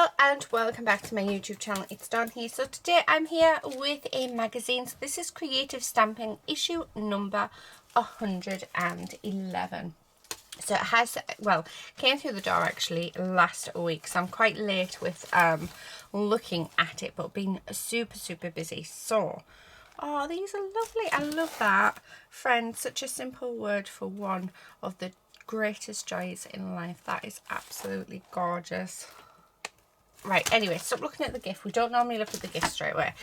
Hello and welcome back to my YouTube channel. It's Dawn here. So today I'm here with a magazine. So this is Creative Stamping issue number 111. So it has, well, came through the door actually last week, so I'm quite late with looking at it, but been super busy. So oh, these are lovely. I love that. Friend, such a simple word for one of the greatest joys in life. That is absolutely gorgeous. Right, anyway, stop looking at the gift. We don't normally look at the gift straight away.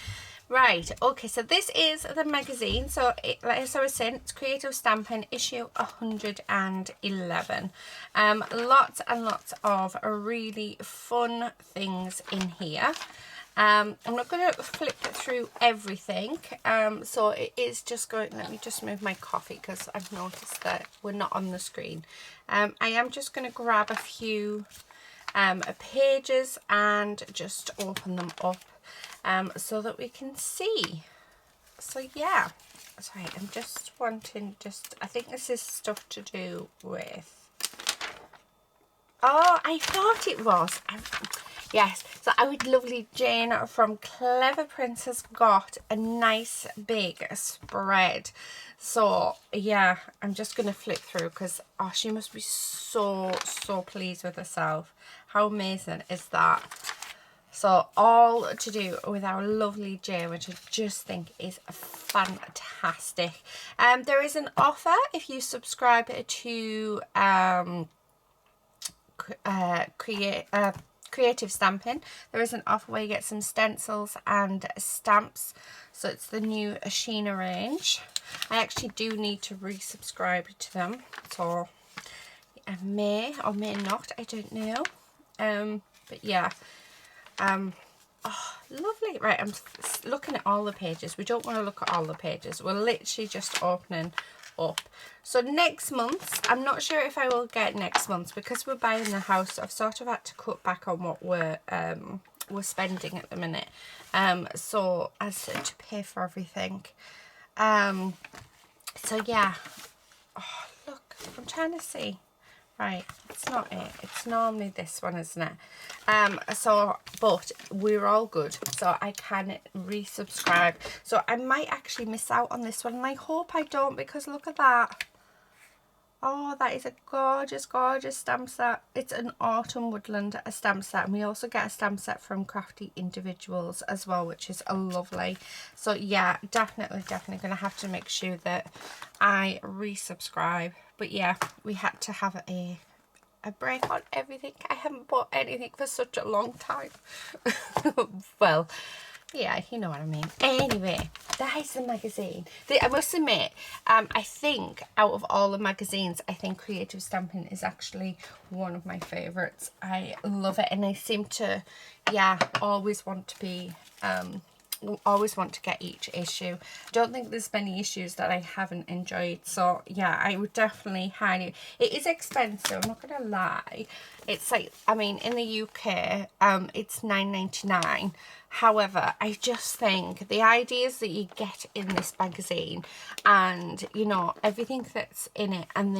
Right, okay, so this is the magazine. So, as I was saying, it's Creative Stamping issue 111. Lots and lots of really fun things in here. I'm not going to flip through everything, so it is just going, let me just move my coffee because I've noticed that we're not on the screen. I am just going to grab a few pages and just open them up so that we can see. So yeah, sorry, I'm just wanting, I think this is stuff to do with, oh, I thought it was, yes, so Our Lovely Jane from Clever Princess got a nice big spread. So yeah, I'm just going to flip through because oh, she must be so pleased with herself. How amazing is that? So all to do with Our Lovely Jane, which I just think is fantastic. There is an offer if you subscribe to Creative Stamping. There is an offer where you get some stencils and stamps. So it's the new Sheena range. I actually do need to resubscribe to them, so I may or may not, I don't know. But yeah, oh, lovely. Right, I'm looking at all the pages. We don't want to look at all the pages. We're literally just opening up. So next month, I'm not sure if I will get next month because we're buying the house. I've sort of had to cut back on what we're spending at the minute, so as to pay for everything. So yeah, oh look, I'm trying to see. Right, it's not it. It's normally this one, isn't it? So, but we're all good. So I can resubscribe. So I might actually miss out on this one. And I hope I don't because look at that. Oh, that is a gorgeous stamp set. It's an Autumn Woodland stamp set. And we also get a stamp set from Crafty Individuals as well, which is lovely. So yeah, definitely going to have to make sure that I resubscribe. But yeah, we had to have a break on everything. I haven't bought anything for such a long time. Well, yeah, you know what I mean. Anyway, that is the magazine. I must admit, I think out of all the magazines, I think Creative Stamping is actually one of my favourites. I love it, and I seem to, yeah, always want to be, always want to get each issue. I don't think there's many issues that I haven't enjoyed. So yeah, I would definitely highly, it is expensive, I'm not gonna lie. It's like, I mean, in the UK it's £9.99. However, I just think the ideas that you get in this magazine and, you know, everything that's in it and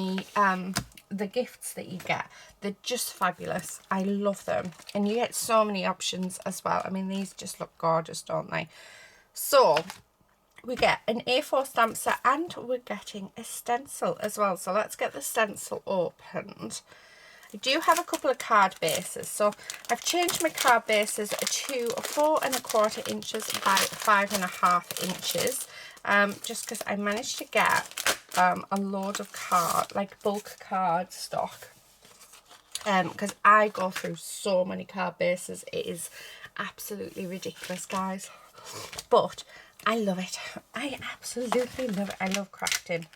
the gifts that you get, they're just fabulous. I love them, and you get so many options as well. I mean, these just look gorgeous, don't they? So we get an A4 stamp set and we're getting a stencil as well. So let's get the stencil opened. I do have a couple of card bases, so I've changed my card bases to 4¼ inches by 5½ inches, just because I managed to get a load of bulk card stock, because I go through so many card bases. It is absolutely ridiculous, guys, but I love it. I absolutely love it. I love crafting.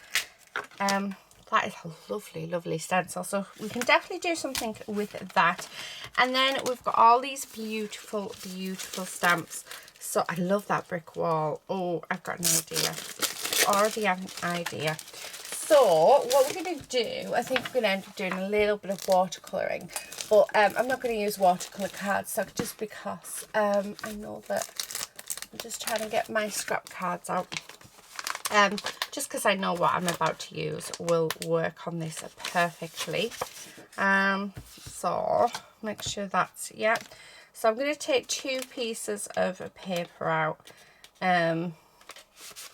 That is a lovely stencil, so we can definitely do something with that. And then we've got all these beautiful stamps. So I love that brick wall. Oh, I've got an idea. Already have an idea. So what we're going to do, I think we're going to end up doing a little bit of watercolouring, but I'm not going to use watercolour cardstock just because I know that I'm just trying to get my scrap cards out. Just because I know what I'm about to use will work on this perfectly. So make sure that's, yeah. So I'm going to take 2 pieces of paper out.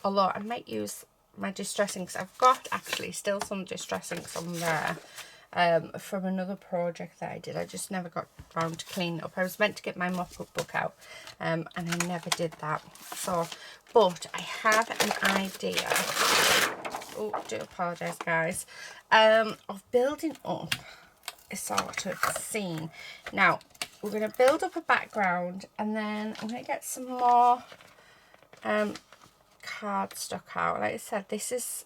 Although I might use my distress inks. I've got actually still some distress inks on there from another project that I did. I just never got around to cleaning it up. I was meant to get my mop-up book out and I never did that. So, but I have an idea. Oh, do apologise, guys. Of building up a sort of scene. Now, we're going to build up a background and then I'm going to get some more card stuck out. Like I said, this is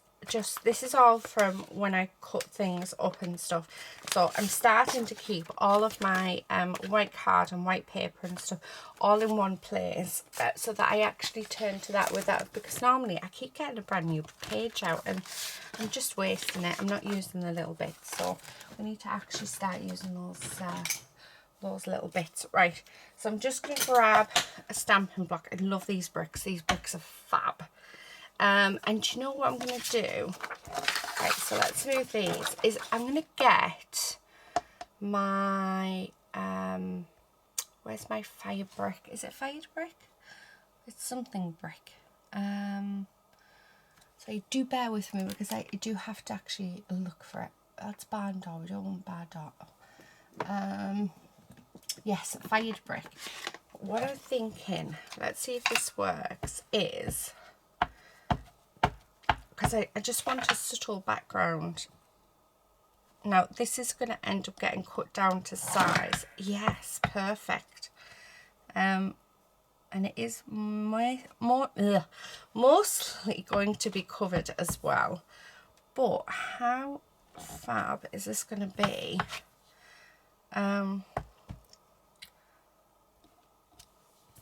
all from when I cut things up and stuff. So I'm starting to keep all of my white card and white paper and stuff all in one place so that I actually turn to that without, because normally I keep getting a brand new page out and I'm just wasting it. I'm not using the little bits, so we need to actually start using those little bits. Right, so I'm just going to grab a stamping block. I love these bricks. These bricks are fab. And you know what I'm going to do? Right, so let's move these. Is I'm going to get my, where's my fire brick? Is it fired brick? It's something brick. So you do bear with me because I do have to actually look for it. That's barn door. We don't want barn door. Yes, fired brick. What I'm thinking, let's see if this works, is because I just want a subtle background. Now this is going to end up getting cut down to size. Yes, perfect. And it is mostly going to be covered as well. But how fab is this going to be?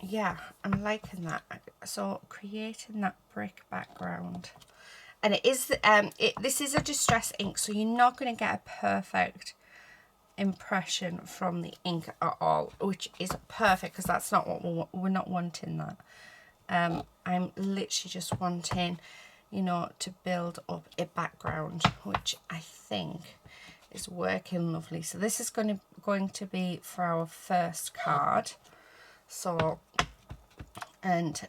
Yeah, I'm liking that. So creating that brick background. And it is this is a distress ink, so you're not going to get a perfect impression from the ink at all, which is perfect because that's not what we're not wanting that. I'm literally just wanting, you know, to build up a background, which I think is working lovely. So this is going to be for our first card. So, and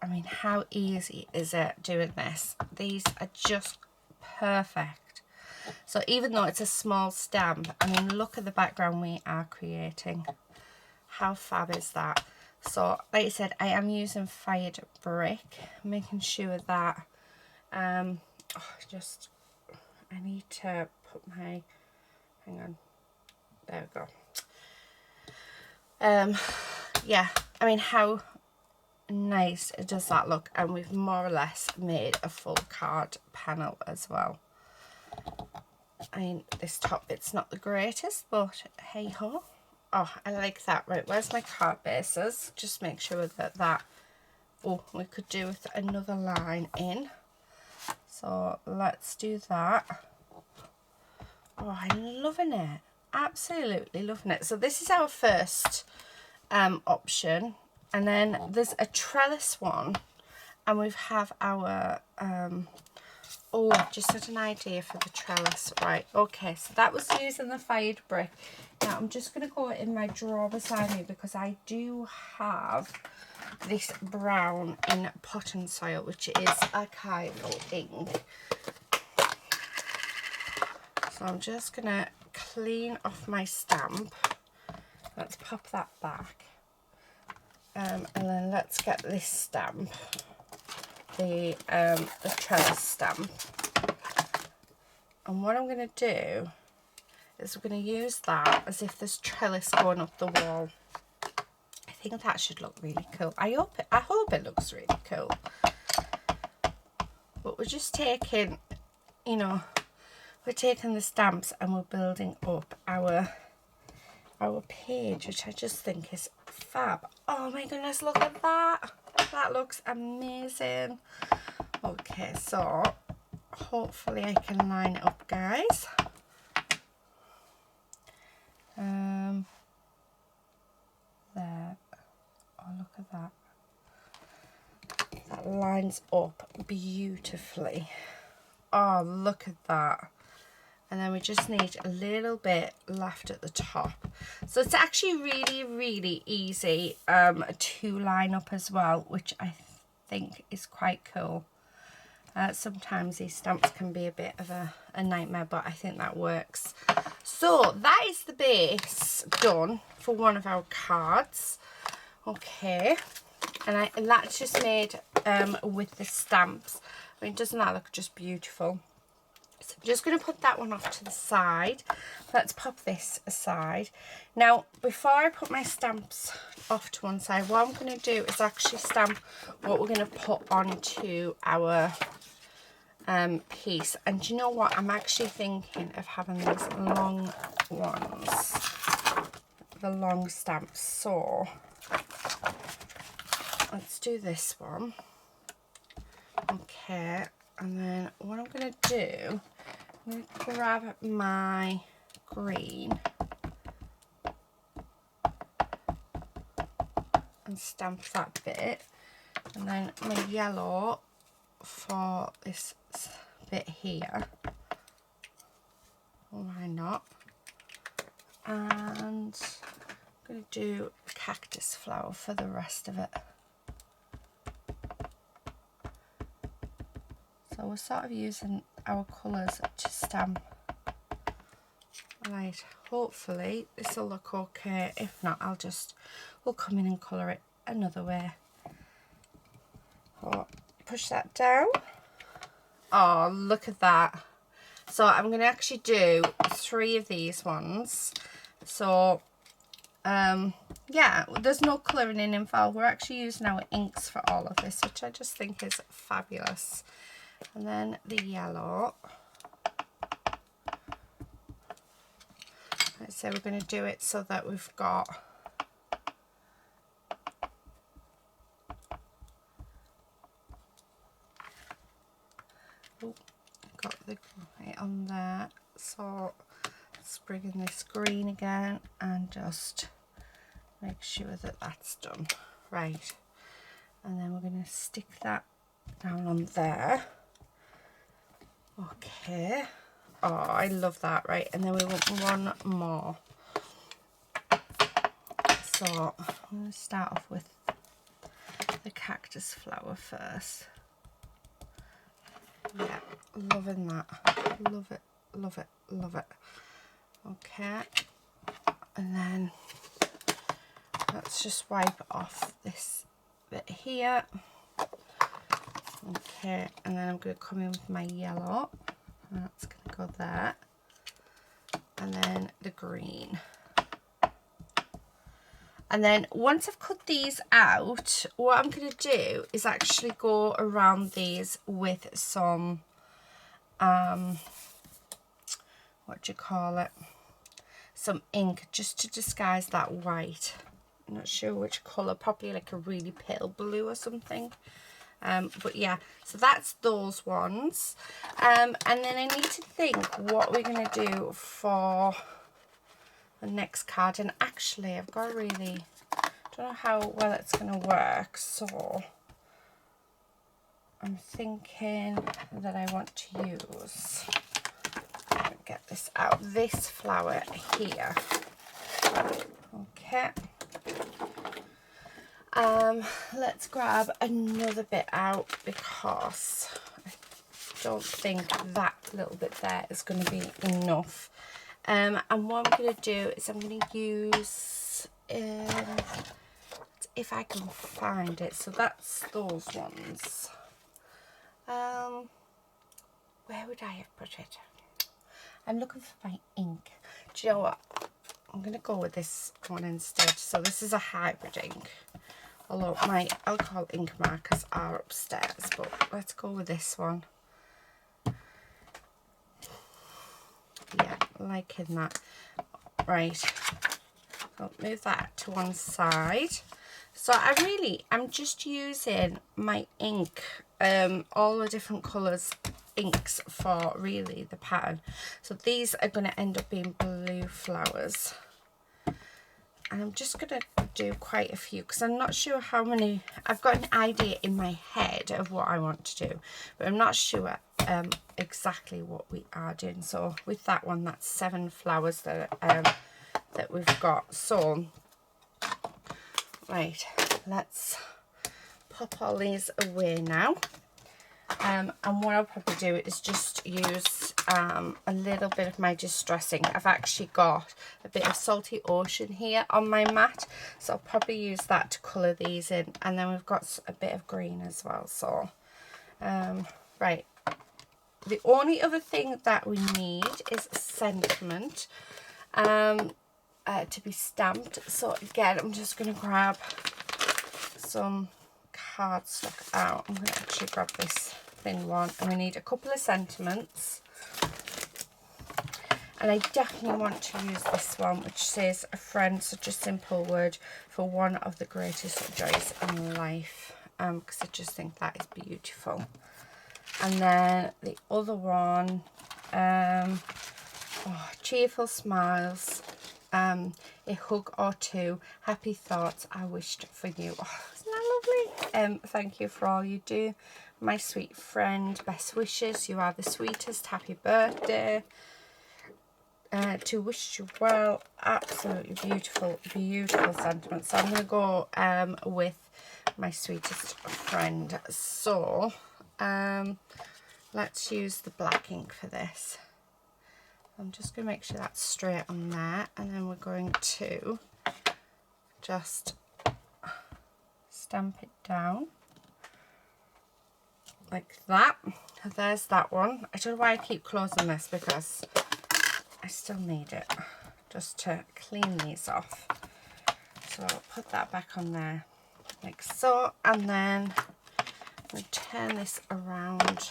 I mean, how easy is it doing this? These are just perfect. So even though it's a small stamp, I mean, look at the background we are creating. How fab is that? So, like I said, I am using fired brick, making sure that, I need to put my, hang on, there we go. Yeah, I mean, how nice does that look? And we've more or less made a full card panel as well. I mean, this top bit's not the greatest, but hey ho. Oh, I like that. Right, where's my card bases? Just make sure that we could do with another line in. So let's do that. Oh, I'm loving it. Absolutely loving it. So this is our first option. And then there's a trellis one, and we have our, oh, I've just had an idea for the trellis. Right, okay, so that was using the fired brick. Now I'm just going to go in my drawer beside me because I do have this brown in Potting Soil, which is archival ink. So I'm just going to clean off my stamp. Let's pop that back. And then let's get this stamp, the trellis stamp. And what I'm going to do is we're going to use that as if there's trellis going up the wall. I think that should look really cool. I hope it looks really cool. But we're just taking, you know, we're taking the stamps and we're building up our page, which I just think is fab. Oh my goodness, look at that. That looks amazing. Okay, so hopefully I can line it up, guys. There. Oh, look at that. That lines up beautifully. Oh, look at that. And then we just need a little bit left at the top. So it's actually really, really easy to line up as well, which I think is quite cool. Sometimes these stamps can be a bit of a nightmare, but I think that works. So that is the base done for one of our cards. Okay, and that's just made with the stamps. I mean, doesn't that look just beautiful? So I'm just going to put that one off to the side. Let's pop this aside. Now, before I put my stamps off to one side, what I'm going to do is actually stamp what we're going to put onto our piece. And do you know what? I'm actually thinking of having these long ones, the long stamps. So let's do this one. Okay, and then what I'm going to do, I'm going to grab my green and stamp that bit, and then my yellow for this bit here. Why not? And I'm going to do a cactus flower for the rest of it. So we're sort of using our colours to stamp. Right, hopefully this will look okay. If not, we'll come in and colour it another way. Oh, push that down. Oh, look at that. So I'm going to actually do 3 of these ones. So, yeah, there's no colouring involved. We're actually using our inks for all of this, which I just think is fabulous. And then the yellow. Let's say we're going to do it so that we've got the right on there. So let's bring in this green again and just make sure that that's done. Right, and then we're going to stick that down on there. Okay. Oh, I love that. Right, and then we want one more. So I'm going to start off with the cactus flower first. Yeah, loving that. Love it, love it, love it. Okay, and then let's just wipe off this bit here. Okay, and then I'm going to come in with my yellow. That's going to go there. And then the green. And then once I've cut these out, what I'm going to do is actually go around these with some, what do you call it? Some ink, just to disguise that white. I'm not sure which colour, probably like a really pale blue or something. But yeah, so that's those ones. And then I need to think what we're going to do for the next card. And actually, I've got don't know how well it's going to work. So I'm thinking that I want to use, get this out, this flower here. Okay. Let's grab another bit out because I don't think that little bit there is going to be enough. And what I'm going to do is I'm going to use, if I can find it, so that's those ones. Where would I have put it? I'm looking for my ink. Do you know what? I'm going to go with this one instead. So this is a hybrid ink. Although my alcohol ink markers are upstairs, but let's go with this one. Yeah, liking that. Right, I'll move that to one side. So I'm just using my ink, all the different colours inks for really the pattern. So these are going to end up being blue flowers. And I'm just going to do quite a few because I'm not sure how many. I've got an idea in my head of what I want to do, but I'm not sure exactly what we are doing. So with that one, that's 7 flowers that we've got. So right, let's pop all these away now. And what I'll probably do is just use a little bit of my distressing. I've actually got a bit of Salty Ocean here on my mat, so I'll probably use that to colour these in. And then we've got a bit of green as well. So right, the only other thing that we need is sentiment to be stamped. So again, I'm just going to grab some cardstock out. I'm going to actually grab this thin one, and we need a couple of sentiments. And I definitely want to use this one, which says, "A friend, such a simple word for one of the greatest joys in life," because I just think that is beautiful. And then the other one, cheerful smiles, a hug or two, happy thoughts I wished for you. Oh, isn't that lovely? Thank you for all you do, my sweet friend. Best wishes. You are the sweetest. Happy birthday. To wish you well. Absolutely beautiful, beautiful sentiments. So I'm going to go with my sweetest friend. So let's use the black ink for this. I'm just going to make sure that's straight on there, and then we're going to just stamp it down like that. There's that one. I don't know why I keep closing this, because I still need it just to clean these off. So I'll put that back on there like so, and then I'm going to turn this around,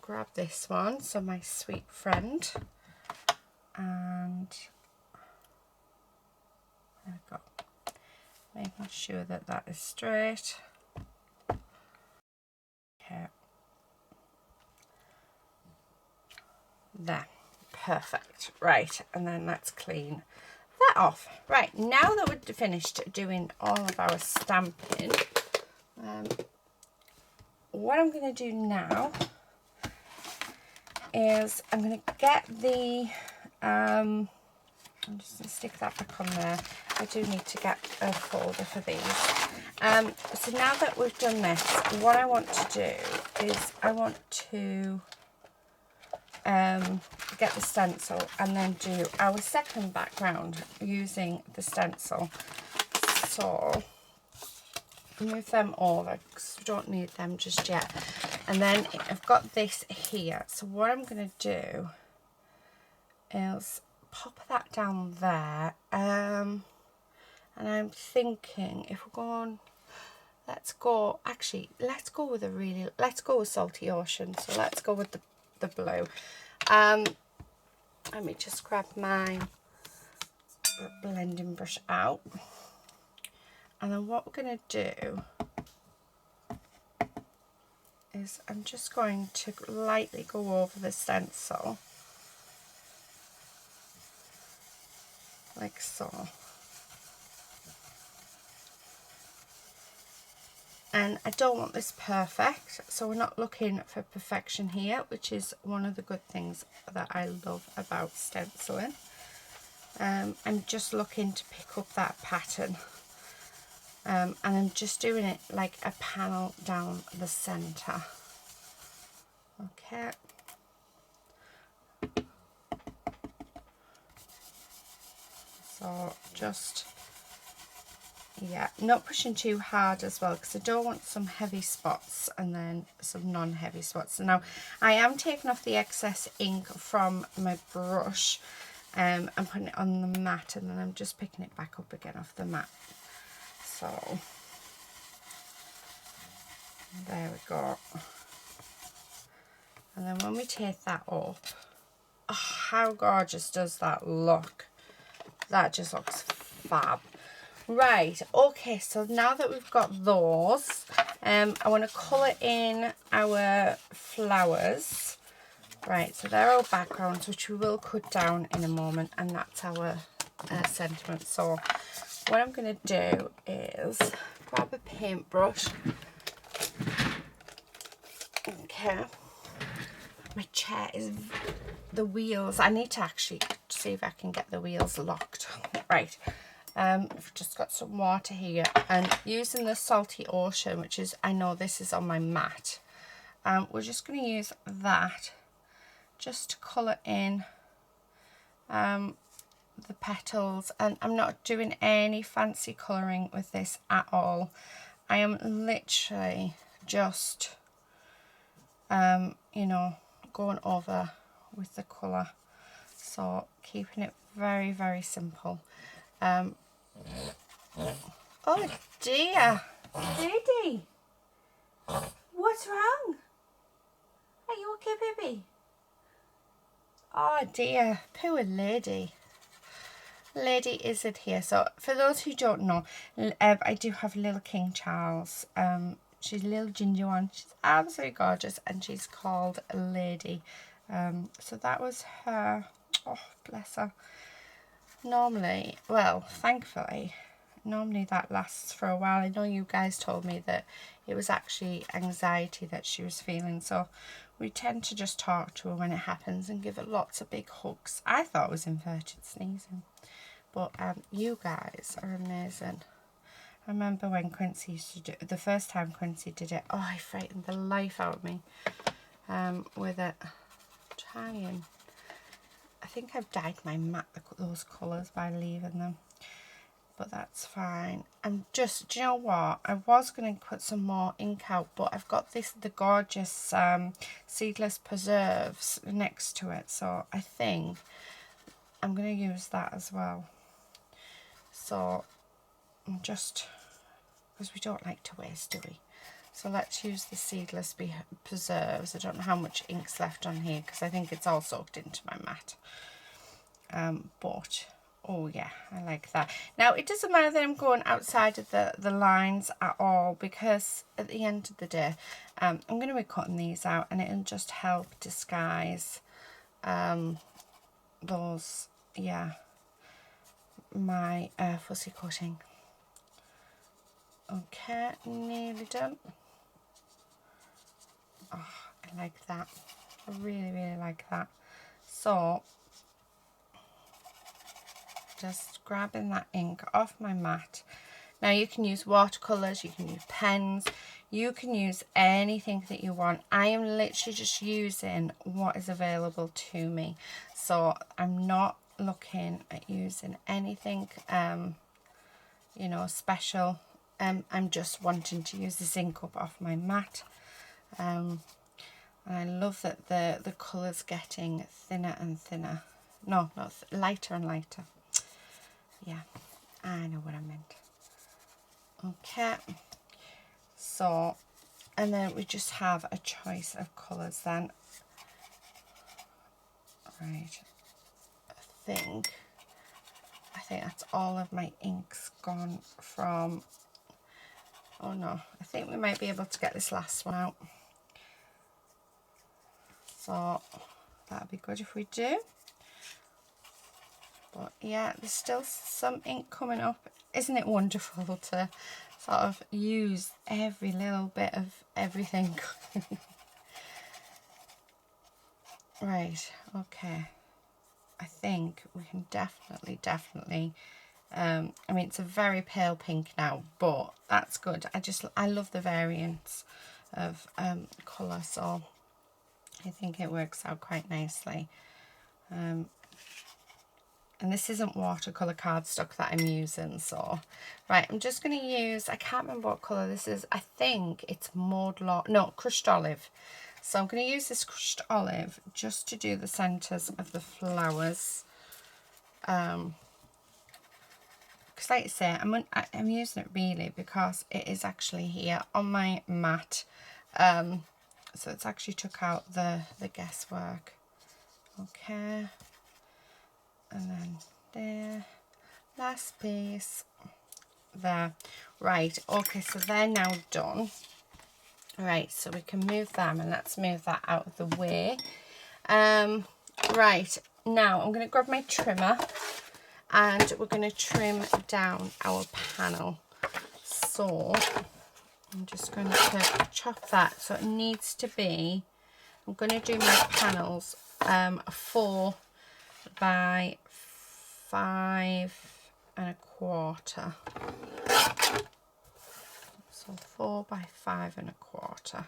grab this one, so my sweet friend, and there we go, making sure that that is straight. Okay, there, perfect. Right, and then let's clean that off. Right, now that we're finished doing all of our stamping, what I'm going to do now is I'm going to get the I'm just going to stick that back on there. I do need to get a folder for these. So now that we've done this, what I want to do is I want to get the stencil and then do our second background using the stencil. So move them over because we don't need them just yet. And then I've got this here. So what I'm going to do is pop that down there. And I'm thinking if we're going, let's go with Salty Ocean. So let's go with the blue. Let me just grab my blending brush out. And then what we're going to do is I'm just going to lightly go over the stencil like so. And I don't want this perfect, so we're not looking for perfection here, which is one of the good things that I love about stenciling. I'm just looking to pick up that pattern. And I'm just doing it like a panel down the center. Okay. So just, yeah, not pushing too hard as well, because I don't want some heavy spots and then some non-heavy spots. So now I am taking off the excess ink from my brush and putting it on the mat, and then I'm just picking it back up again off the mat. So there we go. And then when we take that up, oh, how gorgeous does that look? That just looks fab. Right, okay, so now that we've got those, I want to colour in our flowers. Right, so they're our backgrounds, which we will cut down in a moment, and that's our sentiment. So what I'm going to do is grab a paintbrush. Okay. My chair is, the wheels, I need to actually see if I can get the wheels locked. Right. I've just got some water here, and using the Salty Ocean, which is, I know this is on my mat. We're just going to use that just to colour in the petals, and I'm not doing any fancy colouring with this at all. I am literally just you know, going over with the colour, so keeping it very, very simple. Oh dear, lady, what's wrong? Are you okay, baby? Oh dear, poor lady. Lady isn't here. So for those who don't know, I do have little King Charles. She's a little ginger one. She's absolutely gorgeous, and she's called Lady. So that was her. Oh, bless her. Normally, well, thankfully, normally that lasts for a while. I know you guys told me that it was actually anxiety that she was feeling, so we tend to just talk to her when it happens and give her lots of big hugs. I thought it was inverted sneezing, but you guys are amazing. I remember when Quincy used to do it, the first time Quincy did it, oh, he frightened the life out of me with it. Trying. I think I've dyed my mat those colours by leaving them, but that's fine. And just, do you know what? I was going to put some more ink out, but I've got the gorgeous seedless preserves next to it, so I think I'm going to use that as well. So I'm just, because we don't like to waste, do we? So let's use the seedless preserves. I don't know how much ink's left on here because I think it's all soaked into my mat. But, oh yeah, I like that. Now, it doesn't matter that I'm going outside of the lines at all, because at the end of the day, I'm going to be cutting these out, and it'll just help disguise those, yeah, my fussy cutting. Okay, nearly done. Oh, I like that. I really, really like that. So, just grabbing that ink off my mat. Now you can use watercolours, you can use pens, you can use anything that you want. I am literally just using what is available to me. So I'm not looking at using anything, you know, special. I'm just wanting to use this ink up off my mat. And I love that the colour's getting thinner and thinner. No, not lighter and lighter. Yeah, I know what I meant. Okay, so, and then we just have a choice of colours then. Right, I think that's all of my inks gone from, oh no, I think we might be able to get this last one out. So that'd be good if we do. But yeah, there's still some ink coming up. Isn't it wonderful to sort of use every little bit of everything? Right, okay. I think we can definitely, I mean, it's a very pale pink now, but that's good. I love the variance of colour, so I think it works out quite nicely. And this isn't watercolour cardstock that I'm using, so right, I'm just going to use, I can't remember what colour this is. I think it's crushed olive. So I'm going to use this crushed olive just to do the centres of the flowers. Because like I say, I'm using it really because it is actually here on my mat. So it's actually took out the guesswork. Okay. And then there, last piece there. Right, okay, so they're now done. Right, so we can move them, and let's move that out of the way. Right, now I'm going to grab my trimmer, and we're going to trim down our panel. So I'm just going to chop that. So it needs to be, I'm going to do my panels 4 by 5 1/4. So 4 by 5 1/4.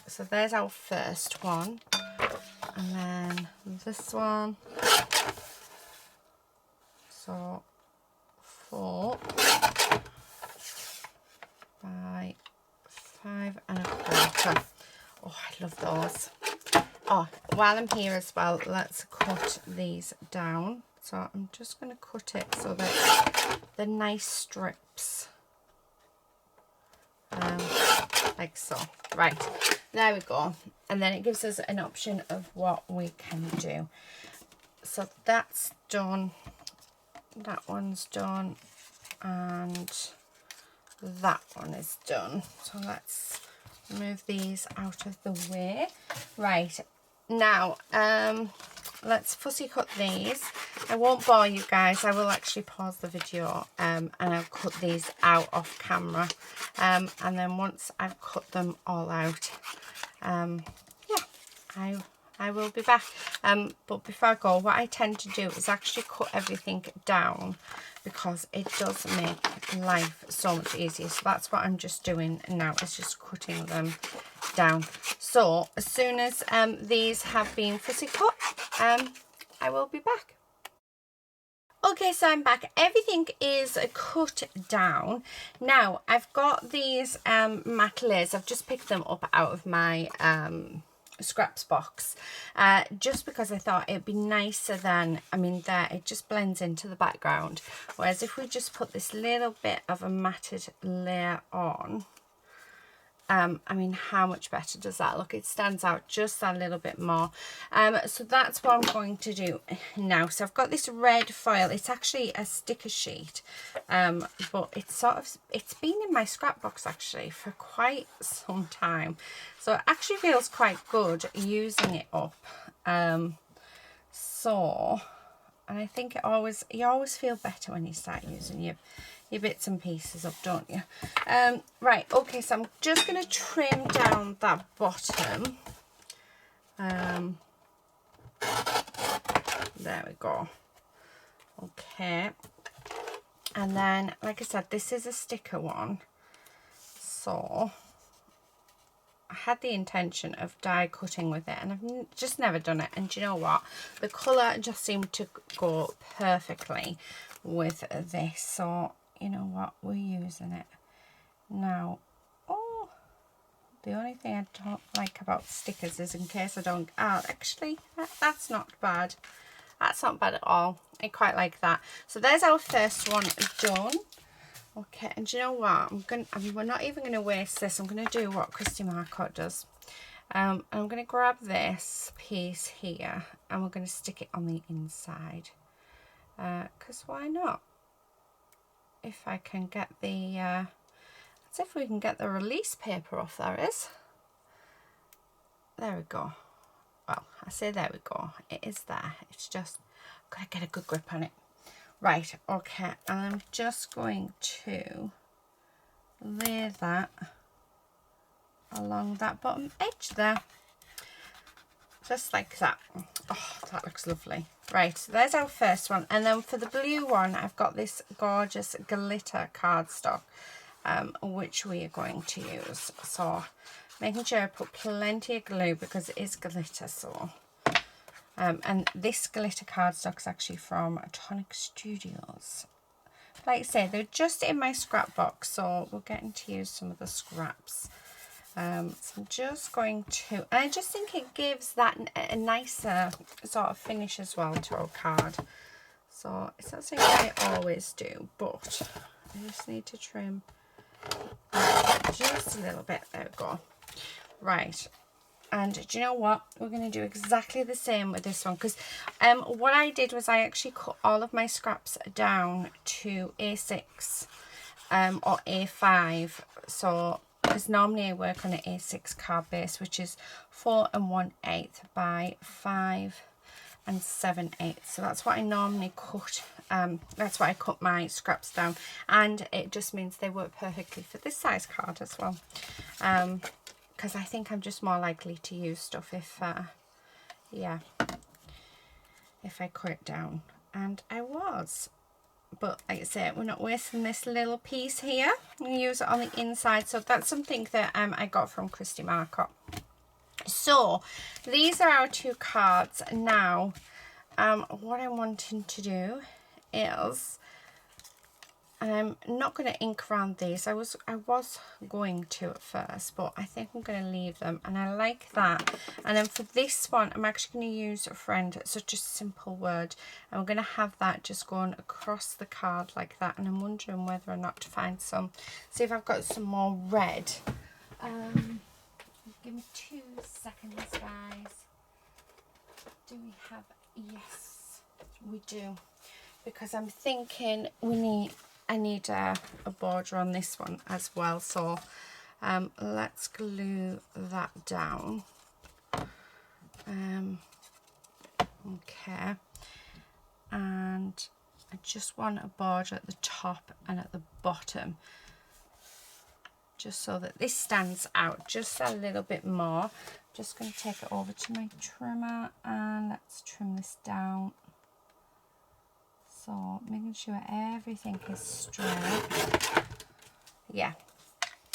So there's our first one, and then this one. So 4 by 5 1/4. Oh, I love those. Oh, while I'm here as well, let's cut these down. So I'm just going to cut it so that they're nice strips. Like so. Right, there we go. And then it gives us an option of what we can do. So that's done. That one's done. And that one is done. So let's move these out of the way. Right, now let's fussy cut these. I won't bore you guys. I will actually pause the video and I'll cut these out off camera, and then once I've cut them all out, yeah, I will be back. But before I go, what I tend to do is actually cut everything down, because it does make life so much easier. So that's what I'm just doing now, is just cutting them down. So as soon as these have been fussy cut, I will be back. Okay, so I'm back. Everything is cut down. Now I've got these matte layers. I've just picked them up out of my scraps box, just because I thought it'd be nicer than, I mean, there it just blends into the background, whereas if we just put this little bit of a matted layer on, I mean, how much better does that look? It stands out just a little bit more. So that's what I'm going to do now. So I've got this red foil. It's actually a sticker sheet, but it's been in my scrap box actually for quite some time. So it actually feels quite good using it up. And I think you always feel better when you start using your bits and pieces up, don't you? Right, okay, so I'm just going to trim down that bottom. There we go. Okay, and then, like I said, this is a sticker one, so I had the intention of die cutting with it, and I've just never done it. And do you know what? The colour just seemed to go perfectly with this, so you know what, we're using it now. Oh, the only thing I don't like about stickers is in case I don't, actually that's not bad. That's not bad at all. I quite like that. So there's our first one done. Okay, and do you know what, we're not even going to waste this. I'm going to do what Christy Marcotte does. I'm going to grab this piece here and we're going to stick it on the inside, because why not? If I can get the, let's see if we can get the release paper off. There it is. There we go. Well, I say there we go. It is there. It's just got to get a good grip on it. Right, okay. And I'm just going to lay that along that bottom edge there. Just like that. Oh, that looks lovely. Right, so there's our first one. And then for the blue one, I've got this gorgeous glitter cardstock, which we are going to use. So making sure I put plenty of glue because it is glitter. So and this glitter cardstock is actually from Tonic Studios. Like I say, they're just in my scrap box, so we're getting to use some of the scraps. So I'm just going to, and I just think it gives that a nicer sort of finish as well to our card. So it's not something I always do, but I just need to trim just a little bit. There we go. Right, and do you know what, we're going to do exactly the same with this one, because what I did was I actually cut all of my scraps down to A6 or A5. So because normally I work on an A6 card base, which is 4 1/8 by 5 and 7/8. So that's what I normally cut. That's why I cut my scraps down, and it just means they work perfectly for this size card as well. Because I think I'm just more likely to use stuff if, yeah, if I cut it down. And I was. But like I say, we're not wasting this little piece here. I'm going to use it on the inside. So that's something that I got from Christy Marcotte. So these are our 2 cards. Now, what I'm wanting to do is, and I'm not going to ink around these. I was going to at first, but I think I'm going to leave them, and I like that. And then for this one, I'm actually going to use a friend, such a simple word, and we're going to have that just going across the card like that. And I'm wondering whether or not to find some, see if I've got some more red. Give me 2 seconds, guys. Do we have, yes, we do, because I'm thinking I need a border on this one as well. So let's glue that down. Okay, and I just want a border at the top and at the bottom, just so that this stands out just a little bit more. Just going to take it over to my trimmer and let's trim this down. So making sure everything is straight. Yeah.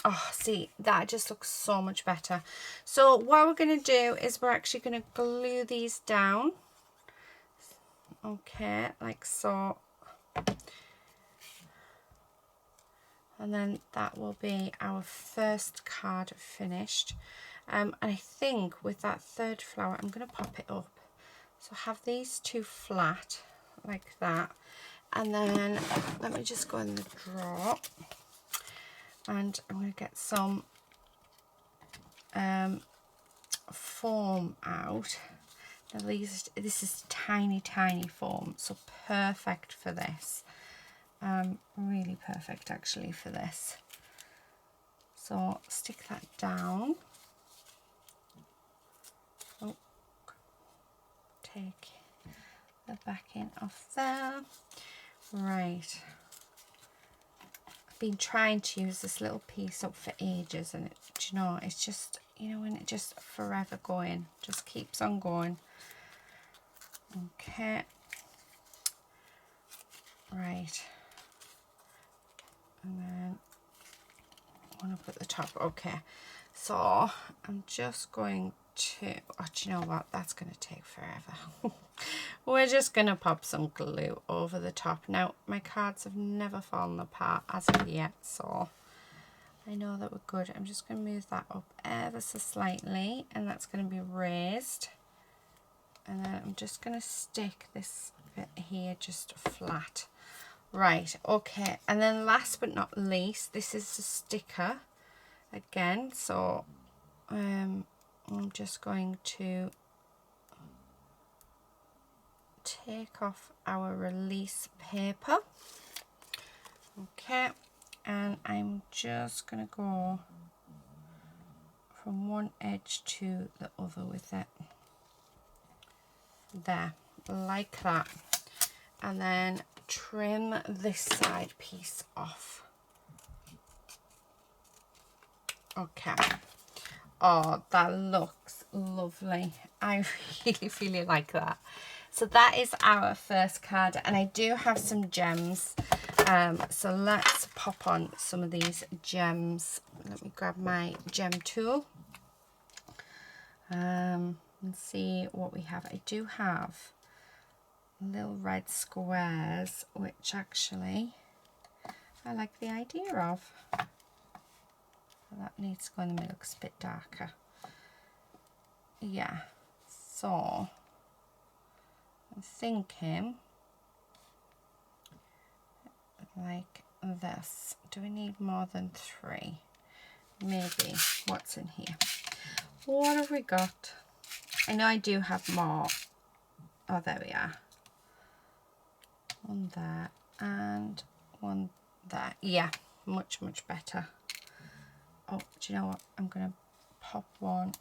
Oh, see, that just looks so much better. So what we're going to do is we're actually going to glue these down. Okay, like so. And then that will be our first card finished. And I think with that 3rd flower, I'm going to pop it up. So have these 2 flat like that. And then let me just go in the drawer. And I'm going to get some foam out. Now this is tiny foam, so perfect for this. Really perfect actually for this. So stick that down. Oh, take the backing off there. Right. I've been trying to use this little piece up for ages, and do you know, it's just, you know, when it just forever going, just keeps on going. Okay. Right. And then one up at the top. Okay. So I'm just going to, oh, do you know what? That's going to take forever. We're just going to pop some glue over the top. Now, my cards have never fallen apart as of yet, so I know that we're good. I'm just going to move that up ever so slightly, and that's going to be raised. And then I'm just going to stick this bit here just flat. Right, okay. And then last but not least, this is the sticker again. So I'm just going to take off our release paper. Okay, and I'm just going to go from one edge to the other with it. There, like that. And then trim this side piece off. Okay. Oh, that looks lovely. I really like that. So that is our first card, and I do have some gems. So let's pop on some of these gems. Let me grab my gem tool. And see what we have. I do have little red squares, which actually I like the idea of. That needs to go in the middle because it's a bit darker. Yeah, so I'm thinking like this. Do we need more than 3? Maybe. What's in here? What have we got? I know I do have more. Oh, there we are. One there and one there. Yeah, much better. Oh, do you know what? I'm going to pop one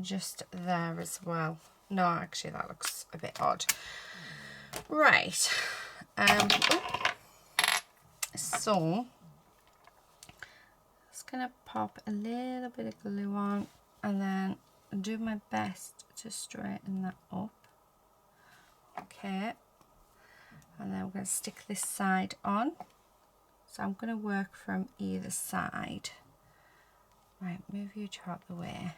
just there as well. No, actually that looks a bit odd. Right. So just gonna pop a little bit of glue on and then do my best to straighten that up. Okay, and then we're going to stick this side on. So I'm going to work from either side. Right, move you out the way.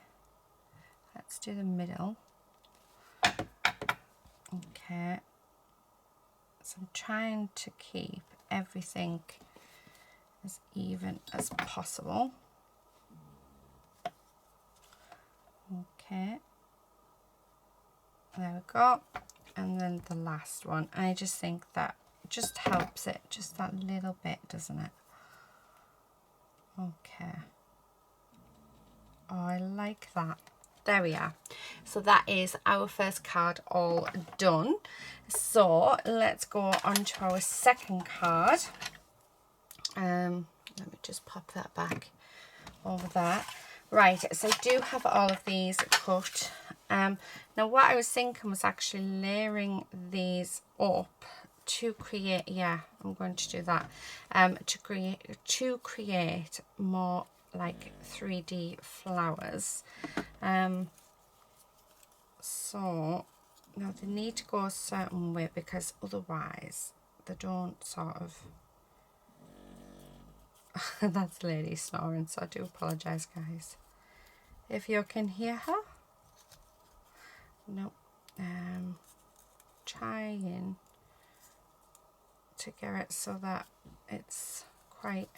Let's do the middle. Okay, so I'm trying to keep everything as even as possible. Okay, there we go. And then the last one, I just think that just helps it just that little bit, doesn't it? Okay. Oh, I like that. There we are. So that is our first card all done. So let's go on to our second card. Let me just pop that back over there. Right, so I do have all of these cut. Now what I was thinking was actually layering these up to create, yeah, I'm going to do that, to create more like 3D flowers. So now they need to go a certain way because otherwise they don't sort of that's Lady snoring, so I do apologise, guys, if you can hear her. No, trying to get it so that it's quite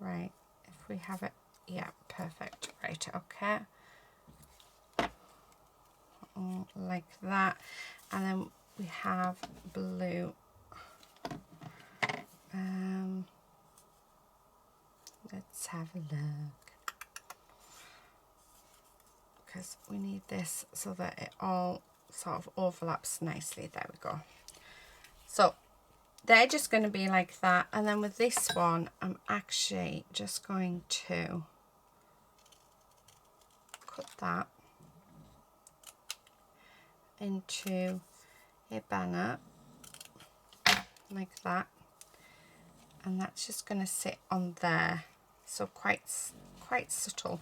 right, if we have it, yeah, perfect. Right, okay, like that, and then we have blue. Let's have a look, because we need this so that it all sort of overlaps nicely. There we go. So they're just going to be like that, and then with this one I'm actually just going to cut that into a banner like that, and that's just going to sit on there, so quite subtle.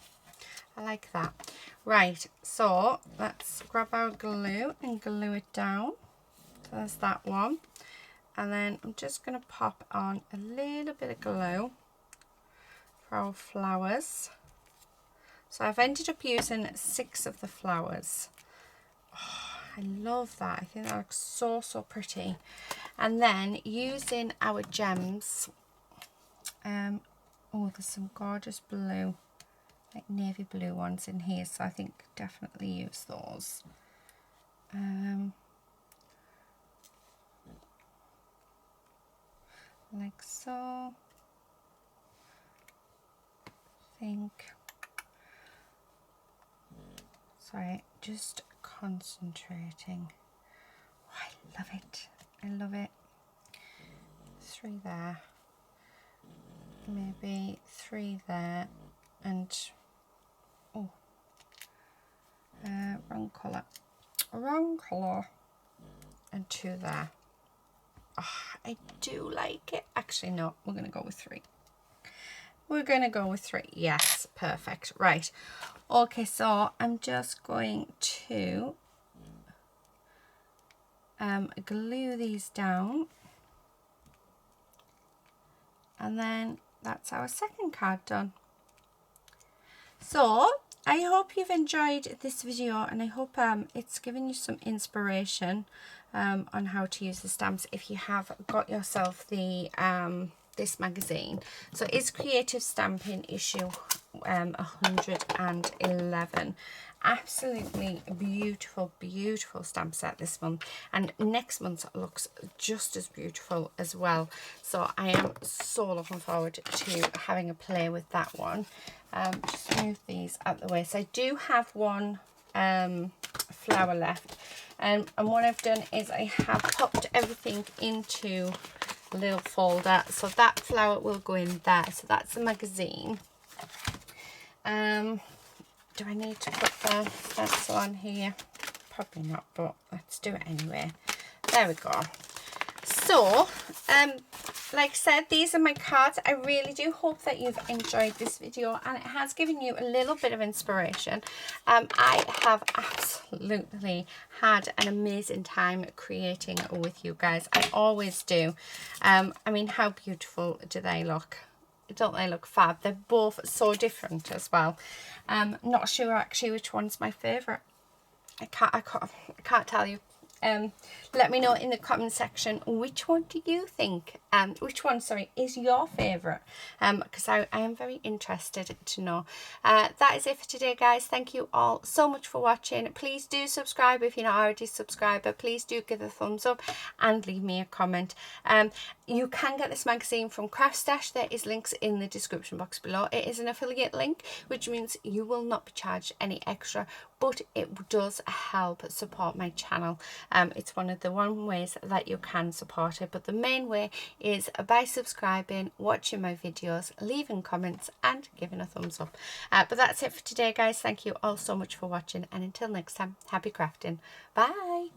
I like that. Right, so let's grab our glue and glue it down. So there's that one, and then I'm just going to pop on a little bit of glue for our flowers. So I've ended up using 6 of the flowers. Oh, I love that. I think that looks so pretty. And then using our gems, oh, there's some gorgeous blue, like navy blue ones in here, so I think definitely use those. Like so. Sorry, just concentrating. Oh, I love it. I love it. 3 there. Maybe 3 there, and oh, wrong colour, and 2 there. Oh, I do like it. Actually, no, we're going to go with 3. We're going to go with 3. Yes, perfect. Right. Okay, so I'm just going to glue these down, and then that's our second card done. So I hope you've enjoyed this video, and I hope it's given you some inspiration on how to use the stamps if you have got yourself the this magazine. So it's Creative Stamping issue 111. Absolutely beautiful stamp set this month, and next month looks just as beautiful as well. So I am so looking forward to having a play with that one. Just move these out the way. So I do have one flower left, and what I've done is I have popped everything into a little folder, so that flower will go in there. So that's the magazine. Do I need to put the stencil on here? Probably not, but let's do it anyway. There we go. So, like I said, these are my cards. I really do hope that you've enjoyed this video and it has given you a little bit of inspiration. I have absolutely had an amazing time creating with you guys. I always do. I mean, how beautiful do they look? Don't they look fab? They're both so different as well. Not sure actually which one's my favourite. I can't tell you. Let me know in the comment section which one do you think, which one, sorry, is your favourite, because I am very interested to know. That is it for today, guys. Thank you all so much for watching. Please do subscribe if you're not already a subscriber. Please do give a thumbs up and leave me a comment. You can get this magazine from Craft Stash. There is links in the description box below. It is an affiliate link, which means you will not be charged any extra, but it does help support my channel. It's one of the ways that you can support it, but the main way is by subscribing, watching my videos, leaving comments and giving a thumbs up. But that's it for today, guys. Thank you all so much for watching, and until next time, happy crafting. Bye.